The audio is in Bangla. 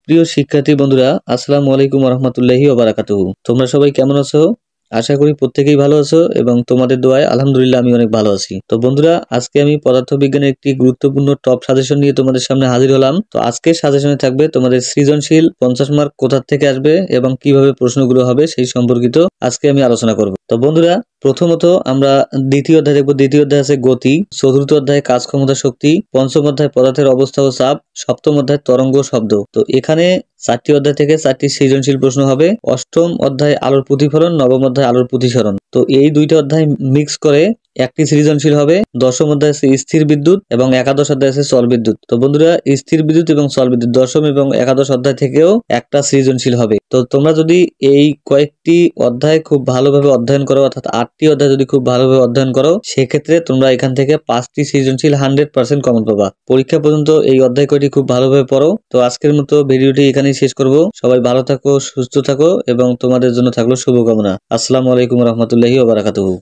প্রিয় শিক্ষার্থী বন্ধুরা, আসসালামু আলাইকুম ওয়া রাহমাতুল্লাহি ওয়া বারাকাতুহু। তোমরা সবাই কেমন আছো? আশা করি প্রত্যেকেই ভালো আছো এবং তোমাদের দোয়ায় আলহামদুলিল্লাহ আমি অনেক ভালো আছি। তো বন্ধুরা, আজকে আমি পদার্থবিজ্ঞানের একটি গুরুত্বপূর্ণ টপ সাজেশন নিয়ে তোমাদের সামনে হাজির হলাম। তো আজকের সাজেশনে থাকবে তোমাদের সৃজনশীল 50 মার্ক কোথা থেকে আসবে এবং কিভাবে প্রশ্নগুলো হবে সেই সম্পর্কিত আজকে আমি আলোচনা করব। তো বন্ধুরা, প্রথমত আমরা দ্বিতীয় অধ্যায় দেখব। দ্বিতীয় অধ্যায় আছে গতি, চতুর্থ অধ্যায় কাজ ক্ষমতা শক্তি, পঞ্চম অধ্যায় পদার্থের অবস্থা ও চাপ, সপ্তম অধ্যায় তরঙ্গ শব্দ। তো এখানে 4টি অধ্যায় থেকে 4টি সৃজনশীল প্রশ্ন হবে। অষ্টম অধ্যায় আলোর প্রতিফলন, নবম অধ্যায় আলোর প্রতিসরণ। তো এই দুইটা অধ্যায় মিক্স করে একটি সৃজনশীল হবে। দশম অধ্যায় আছে স্থির বিদ্যুৎ এবং একাদশ অধ্যায় আছে চল বিদ্যুৎ। তো বন্ধুরা, স্থির বিদ্যুৎ এবং চল বিদ্যুৎ দশম এবং একাদশ অধ্যায় থেকেও একটা সৃজনশীল হবে। তো তোমরা যদি এই কয়েকটি অধ্যায় খুব ভালোভাবে অধ্যয়ন করো, অর্থাৎ 8টি অধ্যায় যদি খুব ভালোভাবে অধ্যয়ন করো, সেক্ষেত্রে তোমরা এখান থেকে 5টি সৃজনশীল 100% কমন পাবা। পরীক্ষা পর্যন্ত এই অধ্যায় কয়টি খুব ভালোভাবে পড়ো। তো আজকের মতো ভিডিওটি এখানেই শেষ করব। সবাই ভালো থাকো, সুস্থ থাকো এবং তোমাদের জন্য থাকলো শুভকামনা। আসসালামু আলাইকুম ওয়া রাহমাতুল্লাহি ওয়া বারাকাতুহু।